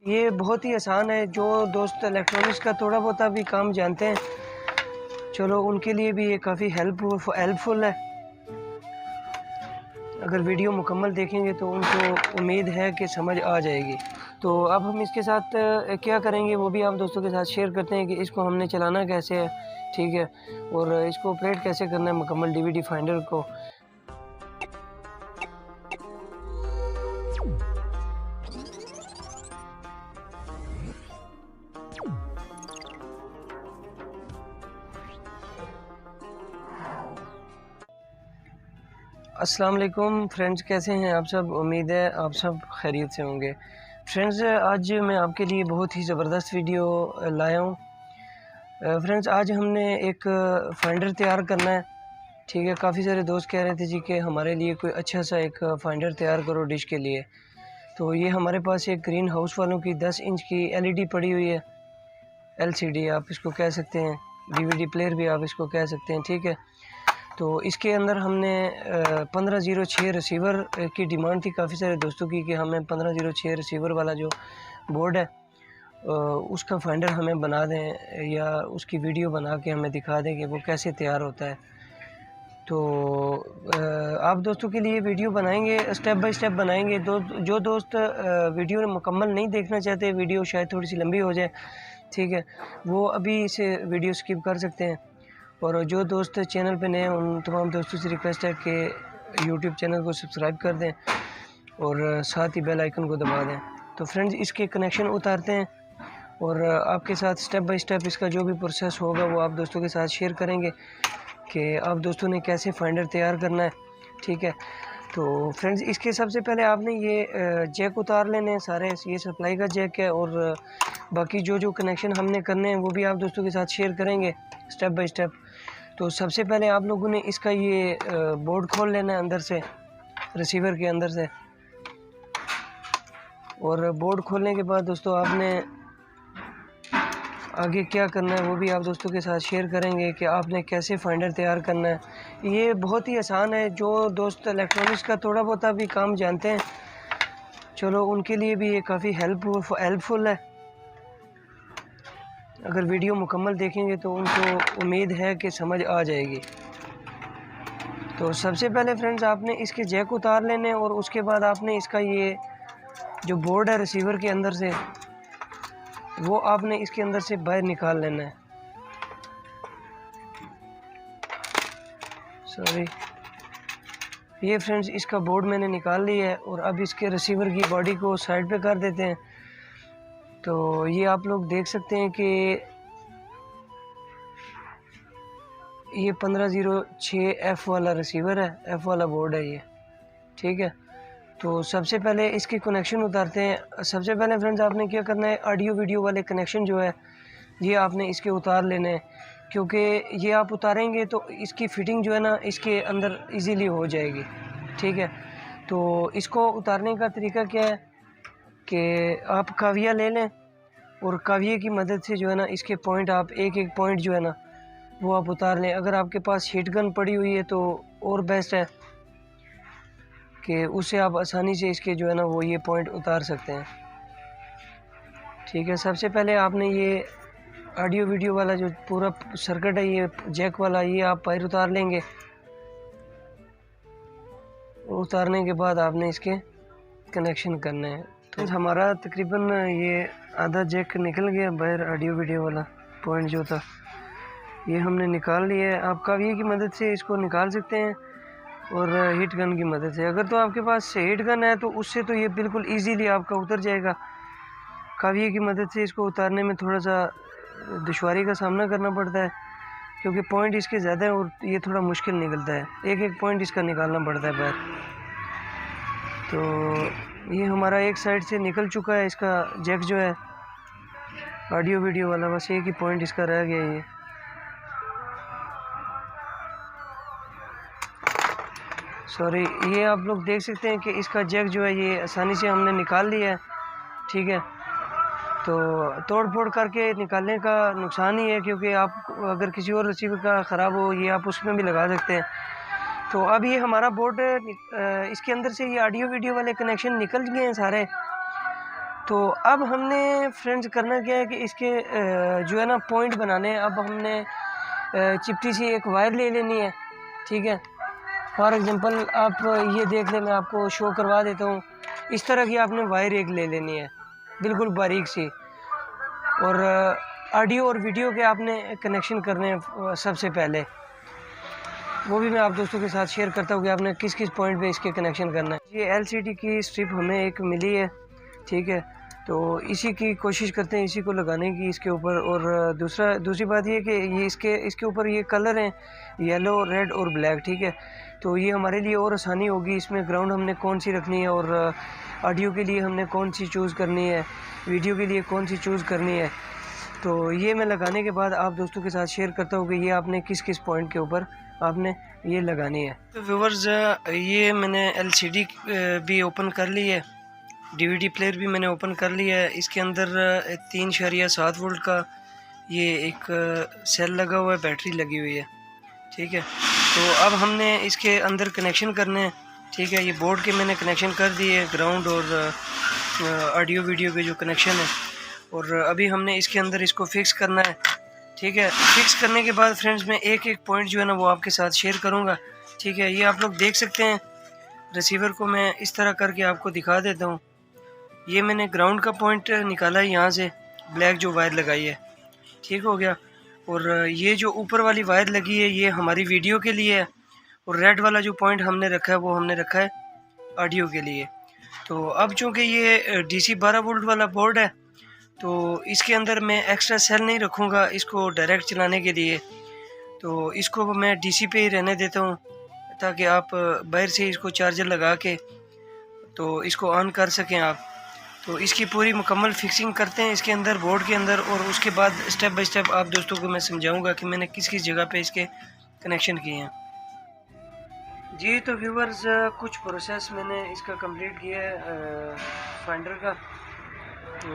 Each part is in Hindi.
ये बहुत ही आसान है। जो दोस्त इलेक्ट्रॉनिक्स का थोड़ा बहुत भी काम जानते हैं, चलो उनके लिए भी ये काफ़ी हेल्पफुल है। अगर वीडियो मुकम्मल देखेंगे तो उनको उम्मीद है कि समझ आ जाएगी। तो अब हम इसके साथ क्या करेंगे वो भी आप दोस्तों के साथ शेयर करते हैं कि इसको हमने चलाना कैसे है, ठीक है, और इसको ऑपरेट कैसे करना है मुकम्मल डीवीडी फाइंडर को। अस्सलाम वालेकुम फ्रेंड्स, कैसे हैं आप सब? उम्मीद है आप सब खैरियत से होंगे। फ्रेंड्स, आज मैं आपके लिए बहुत ही ज़बरदस्त वीडियो लाया हूँ। फ्रेंड्स, आज हमने एक फाइंडर तैयार करना है, ठीक है। काफ़ी सारे दोस्त कह रहे थे जी कि हमारे लिए कोई अच्छा सा एक फाइंडर तैयार करो डिश के लिए। तो ये हमारे पास एक ग्रीन हाउस वालों की 10 इंच की एलईडी पड़ी हुई है, एलसीडी आप इसको कह सकते हैं, डीवीडी प्लेयर भी आप इसको कह सकते हैं, ठीक है। तो इसके अंदर हमने 1506 रिसीवर की डिमांड थी काफ़ी सारे दोस्तों की कि हमें 1506 रिसीवर वाला जो बोर्ड है उसका फाइंडर हमें बना दें या उसकी वीडियो बना के हमें दिखा दें कि वो कैसे तैयार होता है। तो आप दोस्तों के लिए वीडियो बनाएंगे, स्टेप बाय स्टेप बनाएंगे। जो दोस्त वीडियो मुकम्मल नहीं देखना चाहते, वीडियो शायद थोड़ी सी लंबी हो जाए, ठीक है, वो अभी इसे वीडियो स्किप कर सकते हैं। और जो दोस्त चैनल पे नए हैं उन तमाम दोस्तों से रिक्वेस्ट है कि यूट्यूब चैनल को सब्सक्राइब कर दें और साथ ही बेल आइकन को दबा दें। तो फ्रेंड्स, इसके कनेक्शन उतारते हैं और आपके साथ स्टेप बाय स्टेप इसका जो भी प्रोसेस होगा वो आप दोस्तों के साथ शेयर करेंगे कि आप दोस्तों ने कैसे फाइंडर तैयार करना है, ठीक है। तो फ्रेंड्स, इसके सबसे पहले आपने ये जैक उतार लेने हैं सारे। ये सप्लाई का जैक है और बाकी जो जो कनेक्शन हमने करने हैं वो भी आप दोस्तों के साथ शेयर करेंगे स्टेप बाय स्टेप। तो सबसे पहले आप लोगों ने इसका ये बोर्ड खोल लेना है अंदर से, रिसीवर के अंदर से। और बोर्ड खोलने के बाद दोस्तों आपने आगे क्या करना है वो भी आप दोस्तों के साथ शेयर करेंगे कि आपने कैसे फाइंडर तैयार करना है। ये बहुत ही आसान है। जो दोस्त इलेक्ट्रॉनिक्स का थोड़ा बहुत भी काम जानते हैं, चलो उनके लिए भी ये काफ़ी हेल्पफुल है। अगर वीडियो मुकम्मल देखेंगे तो उनको उम्मीद है कि समझ आ जाएगी। तो सबसे पहले फ्रेंड्स, आपने इसके जैक उतार लेने और उसके बाद आपने इसका ये जो बोर्ड है रिसीवर के अंदर से, वो आपने इसके अंदर से बाहर निकाल लेना है। सॉरी, ये फ्रेंड्स इसका बोर्ड मैंने निकाल लिया है और अब इसके रिसीवर की बॉडी को साइड पे कर देते हैं। तो ये आप लोग देख सकते हैं कि ये 1506F वाला रिसीवर है, F वाला बोर्ड है ये, ठीक है। तो सबसे पहले इसके कनेक्शन उतारते हैं। सबसे पहले फ्रेंड्स आपने क्या करना है, ऑडियो वीडियो वाले कनेक्शन जो है ये आपने इसके उतार लेने हैं, क्योंकि ये आप उतारेंगे तो इसकी फ़िटिंग जो है ना इसके अंदर इजीली हो जाएगी, ठीक है। तो इसको उतारने का तरीका क्या है कि आप काविया ले लें और काविये की मदद से जो है ना इसके पॉइंट, आप एक एक पॉइंट जो है ना वो आप उतार लें। अगर आपके पास हीट गन पड़ी हुई है तो और बेस्ट है कि उससे आप आसानी से इसके जो है ना वो ये पॉइंट उतार सकते हैं, ठीक है। सबसे पहले आपने ये ऑडियो वीडियो वाला जो पूरा सर्किट है, ये जैक वाला, ये आप पैर उतार लेंगे। उतारने के बाद आपने इसके कनेक्शन करने हैं। तो हमारा तकरीबन ये आधा जैक निकल गया बाहर, ऑडियो वीडियो वाला पॉइंट जो था ये हमने निकाल लिया है। आप काविये की मदद से इसको निकाल सकते हैं और हीट गन की मदद से। अगर तो आपके पास हीट गन है तो उससे तो ये बिल्कुल इजीली आपका उतर जाएगा। काविये की मदद से इसको उतारने में थोड़ा सा दुश्वारी का सामना करना पड़ता है, क्योंकि पॉइंट इसके ज़्यादा है और ये थोड़ा मुश्किल निकलता है, एक एक पॉइंट इसका निकालना पड़ता है बाहर। तो ये हमारा एक साइड से निकल चुका है इसका जैक जो है ऑडियो वीडियो वाला, बस एक ही पॉइंट इसका रह गया। ये सॉरी, ये आप लोग देख सकते हैं कि इसका जैक जो है ये आसानी से हमने निकाल लिया है, ठीक है। तो तोड़ फोड़ करके निकालने का नुकसान ही है, क्योंकि आप अगर किसी और रिसीवर का ख़राब हो ये आप उसमें भी लगा सकते हैं। तो अब ये हमारा बोर्ड इसके अंदर से ये ऑडियो वीडियो वाले कनेक्शन निकल गए हैं सारे। तो अब हमने फ्रेंड्स करना क्या है कि इसके जो है ना पॉइंट बनाने हैं। अब हमने चिपटी सी एक वायर ले लेनी है, ठीक है। फॉर एग्जांपल आप ये देख लें, मैं आपको शो करवा देता हूँ। इस तरह की आपने वायर एक ले लेनी है, बिल्कुल बारीक सी। और ऑडियो और वीडियो के आपने कनेक्शन करने हैं सबसे पहले, वो भी मैं आप दोस्तों के साथ शेयर करता हूँ कि आपने किस किस पॉइंट पे इसके कनेक्शन करना है। ये एलसीडी की स्ट्रिप हमें एक मिली है, ठीक है। तो इसी की कोशिश करते हैं, इसी को लगाने की इसके ऊपर। और दूसरी बात ये कि ये इसके ऊपर ये कलर हैं येलो, रेड और ब्लैक, ठीक है। तो ये हमारे लिए और आसानी होगी। इसमें ग्राउंड हमने कौन सी रखनी है और ऑडियो के लिए हमने कौन सी चूज़ करनी है, वीडियो के लिए कौन सी चूज़ करनी है। तो ये मैं लगाने के बाद आप दोस्तों के साथ शेयर करता हूँ कि ये आपने किस किस पॉइंट के ऊपर आपने ये लगानी है। तो व्यूअर्स, ये मैंने एलसीडी भी ओपन कर ली है, डीवीडी प्लेयर भी मैंने ओपन कर लिया है। इसके अंदर 3.7 वोल्ट का ये एक सेल लगा हुआ है, बैटरी लगी हुई है, ठीक है। तो अब हमने इसके अंदर कनेक्शन करने हैं, ठीक है। ये बोर्ड के मैंने कनेक्शन कर दिए, ग्राउंड और ऑडियो वीडियो के जो कनेक्शन है। और अभी हमने इसके अंदर इसको फिक्स करना है, ठीक है। फिक्स करने के बाद फ्रेंड्स मैं एक एक पॉइंट जो है ना वो आपके साथ शेयर करूँगा, ठीक है। ये आप लोग देख सकते हैं, रिसीवर को मैं इस तरह करके आपको दिखा देता हूँ। ये मैंने ग्राउंड का पॉइंट निकाला है यहाँ से, ब्लैक जो वायर लगाई है, ठीक हो गया। और ये जो ऊपर वाली वायर लगी है ये हमारी वीडियो के लिए है। और रेड वाला जो पॉइंट हमने रखा है वो हमने रखा है ऑडियो के लिए। तो अब चूँकि ये DC 12 वोल्ट वाला बोर्ड है, तो इसके अंदर मैं एक्स्ट्रा सेल नहीं रखूँगा इसको डायरेक्ट चलाने के लिए। तो इसको मैं DC पे ही रहने देता हूँ, ताकि आप बाहर से इसको चार्जर लगा के तो इसको ऑन कर सकें आप। तो इसकी पूरी मुकम्मल फिक्सिंग करते हैं इसके अंदर, बोर्ड के अंदर। और उसके बाद स्टेप बाय स्टेप आप दोस्तों को मैं समझाऊंगा कि मैंने किस किस जगह पे इसके कनेक्शन किए हैं। जी तो व्यूवर्स, कुछ प्रोसेस मैंने इसका कंप्लीट किया है फाइंडर का। तो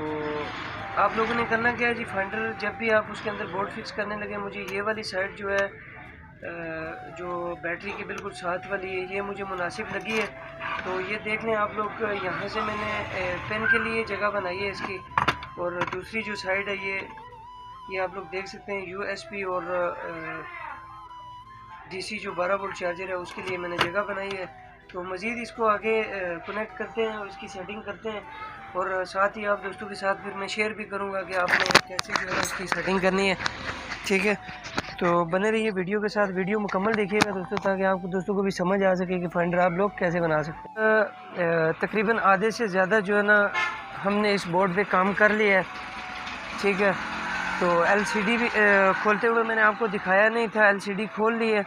आप लोगों ने करना क्या है जी, फाइंडर जब भी आप उसके अंदर बोर्ड फिक्स करने लगे, मुझे ये वाली साइड जो है जो बैटरी के बिल्कुल साथ वाली है, ये मुझे मुनासिब लगी है। तो ये देख लें आप लोग, यहाँ से मैंने पेन के लिए जगह बनाई है इसकी। और दूसरी जो साइड है ये आप लोग देख सकते हैं USB और DC जो 12 वोल्ट चार्जर है उसके लिए मैंने जगह बनाई है। तो मज़ीद इसको आगे कनेक्ट करते हैं और इसकी सेटिंग करते हैं। और साथ ही आप दोस्तों के साथ फिर मैं शेयर भी करूँगा कि आपने कैसे जो है इसकी सेटिंग करनी है, ठीक है। तो बने रहिए वीडियो के साथ, वीडियो मुकम्मल देखिएगा दोस्तों, ताकि आपको दोस्तों को भी समझ आ सके कि फाइंडर आप लोग कैसे बना सकते हैं। तकरीबन आधे से ज़्यादा जो है ना हमने इस बोर्ड पे काम कर लिया है, ठीक है। तो LCD भी खोलते हुए मैंने आपको दिखाया नहीं था, LCD खोल ली है,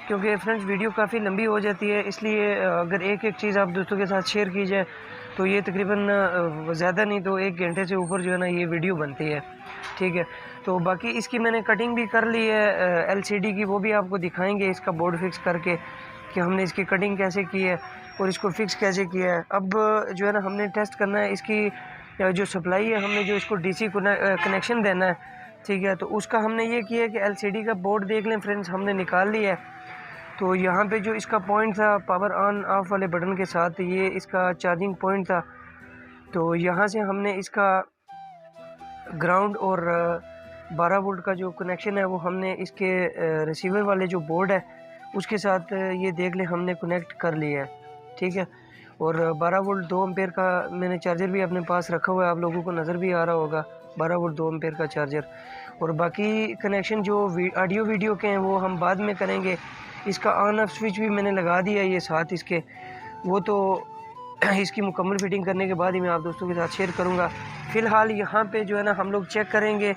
क्योंकि फ्रेंड्स वीडियो काफ़ी लंबी हो जाती है। इसलिए अगर एक एक चीज़ आप दोस्तों के साथ शेयर की जाए तो ये तकरीबन ज़्यादा नहीं तो 1 घंटे से ऊपर जो है ना ये वीडियो बनती है, ठीक है। तो बाकी इसकी मैंने कटिंग भी कर ली है LCD की, वो भी आपको दिखाएंगे इसका बोर्ड फिक्स करके कि हमने इसकी कटिंग कैसे की है और इसको फिक्स कैसे किया है। अब जो है ना हमने टेस्ट करना है इसकी जो सप्लाई है, हमने जो इसको DC कनेक्शन देना है, ठीक है। तो उसका हमने ये किया है कि LCD का बोर्ड देख लें फ्रेंड्स, हमने निकाल लिया है। तो यहाँ पे जो इसका पॉइंट था पावर ऑन ऑफ वाले बटन के साथ, ये इसका चार्जिंग पॉइंट था। तो यहाँ से हमने इसका ग्राउंड और 12 वोल्ट का जो कनेक्शन है वो हमने इसके रिसीवर वाले जो बोर्ड है उसके साथ ये देख लें हमने कनेक्ट कर लिया है, ठीक है। और 12 वोल्ट 2 एम्पेयर का मैंने चार्जर भी अपने पास रखा हुआ है, आप लोगों को नज़र भी आ रहा होगा 12 वोल्ट 2 एम्पेयर का चार्जर। और बाकी कनेक्शन जो ऑडियो वीडियो के हैं वो हम बाद में करेंगे। इसका ऑन ऑफ स्विच भी मैंने लगा दिया ये साथ इसके, वो तो इसकी मुकम्मल फिटिंग करने के बाद ही मैं आप दोस्तों के साथ शेयर करूँगा। फ़िलहाल यहाँ पे जो है ना हम लोग चेक करेंगे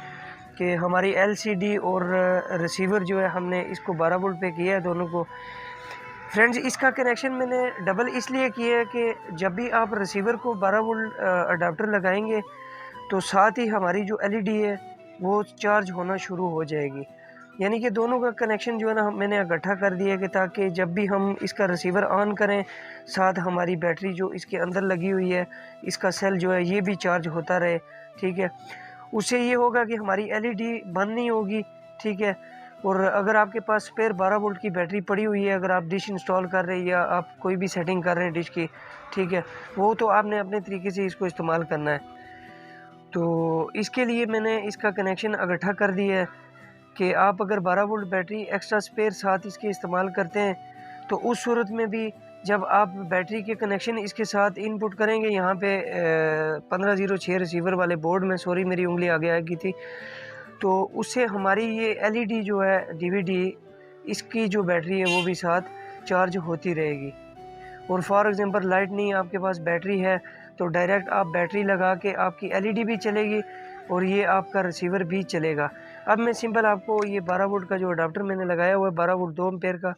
कि हमारी LCD और रिसीवर जो है हमने इसको 12 वोल्ट पे किया है दोनों को। फ्रेंड्स इसका कनेक्शन मैंने डबल इसलिए किया है कि जब भी आप रिसीवर को 12 वोल्ट अडाप्टर लगाएंगे तो साथ ही हमारी जो LED है वो चार्ज होना शुरू हो जाएगी। यानी कि दोनों का कनेक्शन जो है ना मैंने इकट्ठा कर दिया कि ताकि जब भी हम इसका रिसीवर ऑन करें, साथ हमारी बैटरी जो इसके अंदर लगी हुई है, इसका सेल जो है ये भी चार्ज होता रहे, ठीक है। उससे ये होगा कि हमारी LED बंद नहीं होगी, ठीक है। और अगर आपके पास स्पेयर 12 वोल्ट की बैटरी पड़ी हुई है, अगर आप डिश इंस्टॉल कर रहे हैं या आप कोई भी सेटिंग कर रहे हैं डिश की, ठीक है, वो तो आपने अपने तरीके से इसको इस्तेमाल करना है। तो इसके लिए मैंने इसका कनेक्शन इकट्ठा कर दिया है कि आप अगर 12 वोल्ट बैटरी एक्स्ट्रा स्पेयर साथ इसके इस्तेमाल करते हैं तो उस सूरत में भी जब आप बैटरी के कनेक्शन इसके साथ इनपुट करेंगे यहाँ पे 1506 रिसीवर वाले बोर्ड में, सॉरी मेरी उंगली आगे आ गई थी, तो उससे हमारी ये एलईडी जो है डीवीडी इसकी जो बैटरी है वो भी साथ चार्ज होती रहेगी। और फॉर एग्जांपल लाइट नहीं आपके पास बैटरी है तो डायरेक्ट आप बैटरी लगा के आपकी एलईडी भी चलेगी और ये आपका रिसीवर भी चलेगा। अब मैं सिंपल आपको ये 12 वोल्ट का जो अडाप्टर मैंने लगाया हुआ है 12 वोल्ट 2 एम्पेयर का,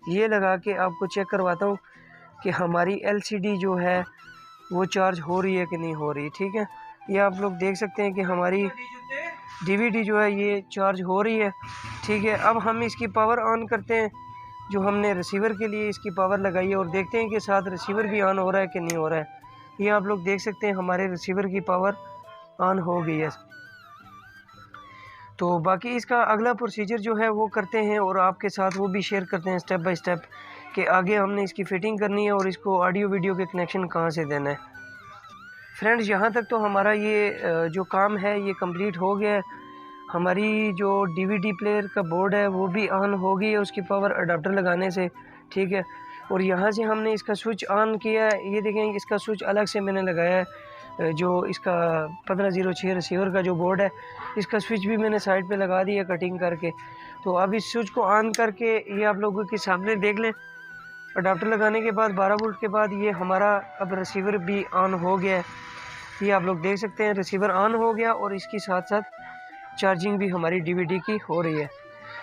ये लगा के आपको चेक करवाता हूँ कि हमारी एलसीडी जो है वो चार्ज हो रही है कि नहीं हो रही। ठीक है, ये आप लोग देख सकते हैं कि हमारी डीवीडी जो है ये चार्ज हो रही है। ठीक है, अब हम इसकी पावर ऑन करते हैं जो हमने रिसीवर के लिए इसकी पावर लगाई है और देखते हैं कि साथ रिसीवर भी ऑन हो रहा है कि नहीं हो रहा है। ये आप लोग देख सकते हैं हमारे रिसीवर की पावर ऑन हो गई है। तो बाकी इसका अगला प्रोसीजर जो है वो करते हैं और आपके साथ वो भी शेयर करते हैं स्टेप बाय स्टेप कि आगे हमने इसकी फ़िटिंग करनी है और इसको ऑडियो वीडियो के कनेक्शन कहाँ से देना है। फ्रेंड्स, यहाँ तक तो हमारा ये जो काम है ये कंप्लीट हो गया है। हमारी जो डीवीडी प्लेयर का बोर्ड है वो भी ऑन हो गई है उसकी पावर अडाप्टर लगाने से। ठीक है, और यहाँ से हमने इसका स्विच ऑन किया है। ये देखें इसका स्विच अलग से मैंने लगाया है, जो इसका 1506 रिसीवर का जो बोर्ड है इसका स्विच भी मैंने साइड पे लगा दिया कटिंग करके। तो अब इस स्विच को ऑन करके ये आप लोगों के सामने देख लें, अडाप्टर लगाने के बाद 12 वोल्ट के बाद ये हमारा अब रिसीवर भी ऑन हो गया है। ये आप लोग देख सकते हैं रिसीवर ऑन हो गया और इसकी साथ साथ चार्जिंग भी हमारी डीवीडी की हो रही है।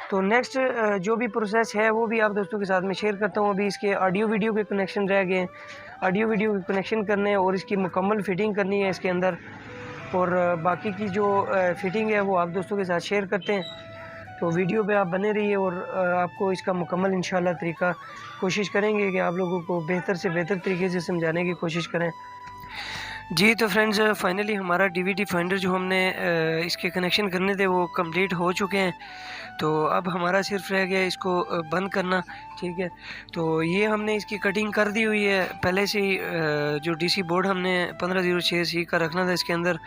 तो नेक्स्ट जो भी प्रोसेस है वो भी आप दोस्तों के साथ में शेयर करता हूँ। अभी इसके ऑडियो वीडियो के कनेक्शन रह गए हैं, ऑडियो वीडियो के कनेक्शन करने हैं और इसकी मुकम्मल फ़िटिंग करनी है इसके अंदर, और बाकी की जो फ़िटिंग है वो आप दोस्तों के साथ शेयर करते हैं। तो वीडियो पे आप बने रहिए और आपको इसका मुकम्मल इंशाल्लाह तरीका कोशिश करेंगे कि आप लोगों को बेहतर से बेहतर तरीके से समझाने की कोशिश करें। जी तो फ्रेंड्स, फाइनली हमारा डीवीडी फाइंडर जो हमने इसके कनेक्शन करने थे वो कंप्लीट हो चुके हैं। तो अब हमारा सिर्फ रह गया इसको बंद करना। ठीक है, तो ये हमने इसकी कटिंग कर दी हुई है पहले से ही। जो डीसी बोर्ड हमने 1506C का रखना था इसके अंदर,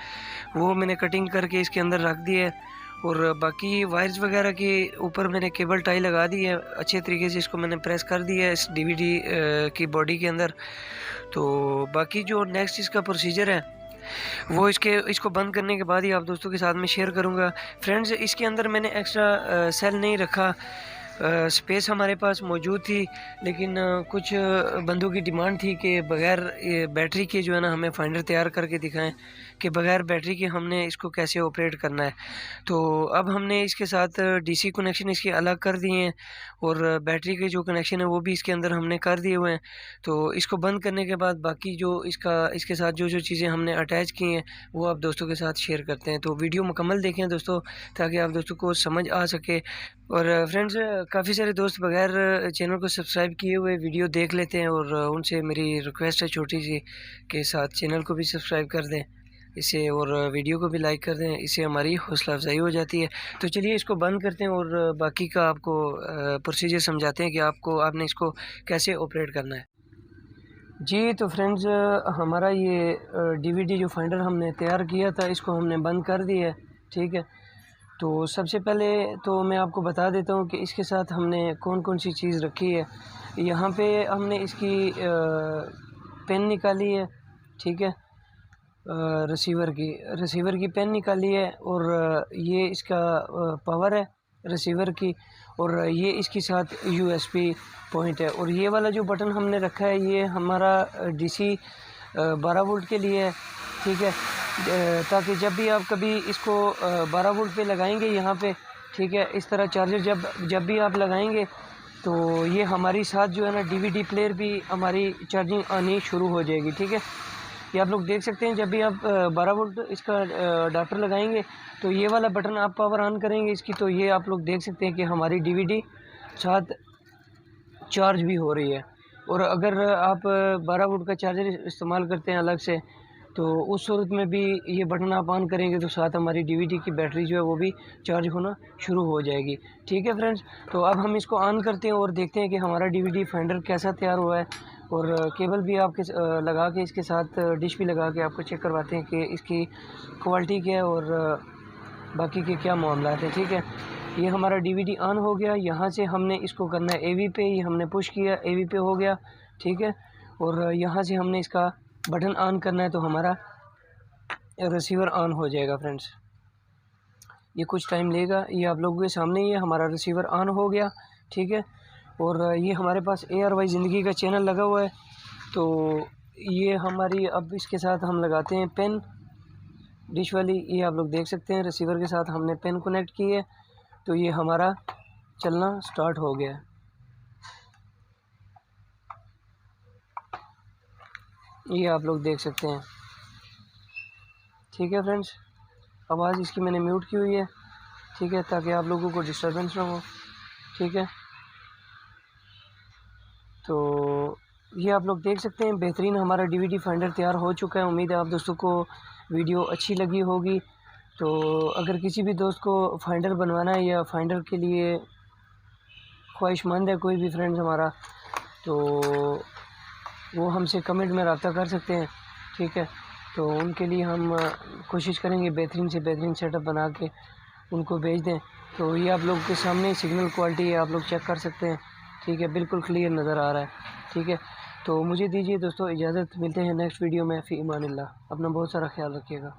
वो मैंने कटिंग करके इसके अंदर रख दिया है। और बाकी वायर्स वगैरह के ऊपर मैंने केबल टाई लगा दी है, अच्छे तरीके से इसको मैंने प्रेस कर दिया है इस डीवीडी की बॉडी के अंदर। तो बाकी जो नेक्स्ट इसका प्रोसीजर है वो इसको बंद करने के बाद ही आप दोस्तों के साथ में शेयर करूंगा। फ्रेंड्स, इसके अंदर मैंने एक्स्ट्रा सेल नहीं रखा, स्पेस हमारे पास मौजूद थी, लेकिन कुछ बंदों की डिमांड थी कि बग़ैर बैटरी के जो है ना हमें फाइंडर तैयार करके दिखाएं कि बग़ैर बैटरी के हमने इसको कैसे ऑपरेट करना है। तो अब हमने इसके साथ डीसी कनेक्शन इसके अलग कर दिए हैं और बैटरी के जो कनेक्शन है वो भी इसके अंदर हमने कर दिए हुए हैं। तो इसको बंद करने के बाद बाकी जो इसके साथ जो चीज़ें हमने अटैच की हैं वो आप दोस्तों के साथ शेयर करते हैं। तो वीडियो मुकम्मल देखें दोस्तों, ताकि आप दोस्तों को समझ आ सके। और फ्रेंड्स, काफ़ी सारे दोस्त बगैर चैनल को सब्सक्राइब किए हुए वीडियो देख लेते हैं और उनसे मेरी रिक्वेस्ट है छोटी सी के साथ चैनल को भी सब्सक्राइब कर दें इसे, और वीडियो को भी लाइक कर दें, इससे हमारी हौसला अफजाई हो जाती है। तो चलिए इसको बंद करते हैं और बाकी का आपको प्रोसीजर समझाते हैं कि आपने इसको कैसे ऑपरेट करना है। जी तो फ्रेंड्स, हमारा ये डीवीडी जो फाइंडर हमने तैयार किया था इसको हमने बंद कर दिया है। ठीक है, तो सबसे पहले तो मैं आपको बता देता हूँ कि इसके साथ हमने कौन कौन सी चीज़ रखी है। यहाँ पे हमने इसकी पेन निकाली है। ठीक है, रिसीवर की पेन निकाली है और ये इसका पावर है रिसीवर की, और ये इसके साथ यूएसबी पॉइंट है। और ये वाला जो बटन हमने रखा है ये हमारा डीसी 12 वोल्ट के लिए है। ठीक है, ताकि जब भी आप कभी इसको 12 वोल्ट पे लगाएंगे यहाँ पे, ठीक है, इस तरह चार्जर जब भी आप लगाएंगे तो ये हमारी साथ जो है ना डीवीडी प्लेयर भी हमारी चार्जिंग आनी शुरू हो जाएगी। ठीक है, ये आप लोग देख सकते हैं जब भी आप 12 वोल्ट इसका अडाप्टर लगाएंगे तो ये वाला बटन आप पावर ऑन करेंगे इसकी, तो ये आप लोग देख सकते हैं कि हमारी डीवीडी साथ चार्ज भी हो रही है। और अगर आप 12 वोल्ट का चार्जर इस्तेमाल करते हैं अलग से तो उस सूरत में भी ये बटन आप ऑन करेंगे तो साथ हमारी डीवीडी की बैटरी जो है वो भी चार्ज होना शुरू हो जाएगी। ठीक है फ्रेंड्स, तो अब हम इसको ऑन करते हैं और देखते हैं कि हमारा डीवीडी फाइंडर कैसा तैयार हुआ है। और केबल भी आपके लगा के इसके साथ डिश भी लगा के आपको चेक करवाते हैं कि इसकी क्वालिटी क्या है और बाकी के क्या मामला हैं। ठीक है, ये हमारा डीवीडी ऑन हो गया। यहाँ से हमने इसको करना है एवी पे, ये हमने पुश किया, एवी पे हो गया। ठीक है, और यहाँ से हमने इसका बटन ऑन करना है तो हमारा रिसीवर ऑन हो जाएगा। फ्रेंड्स, ये कुछ टाइम लेगा। ये आप लोगों के सामने ही है, हमारा रिसीवर ऑन हो गया। ठीक है, और ये हमारे पास ARY ज़िंदगी का चैनल लगा हुआ है। तो ये हमारी अब इसके साथ हम लगाते हैं पेन डिश वाली। ये आप लोग देख सकते हैं रिसीवर के साथ हमने पेन कनेक्ट की है, तो ये हमारा चलना स्टार्ट हो गया है। ये आप लोग देख सकते हैं। ठीक है फ्रेंड्स, आवाज़ इसकी मैंने म्यूट की हुई है। ठीक है, ताकि आप लोगों को डिस्टर्बेंस ना हो। ठीक है, तो ये आप लोग देख सकते हैं बेहतरीन हमारा डीवीडी फाइंडर तैयार हो चुका है। उम्मीद है आप दोस्तों को वीडियो अच्छी लगी होगी। तो अगर किसी भी दोस्त को फाइंडर बनवाना है या फाइंडर के लिए ख्वाहिशमंद है कोई भी फ्रेंड्स हमारा, तो वो हमसे कमेंट में रब्ता कर सकते हैं। ठीक है, तो उनके लिए हम कोशिश करेंगे बेहतरीन से बेहतरीन सेटअप बना के उनको भेज दें। तो ये आप लोगों के सामने सिग्नल क्वालिटी है, आप लोग चेक कर सकते हैं। ठीक है, बिल्कुल क्लियर नज़र आ रहा है। ठीक है, तो मुझे दीजिए दोस्तों इजाज़त, मिलते हैं नेक्स्ट वीडियो में। फ़ी अमानिल्लाह, अपना बहुत सारा ख्याल रखिएगा।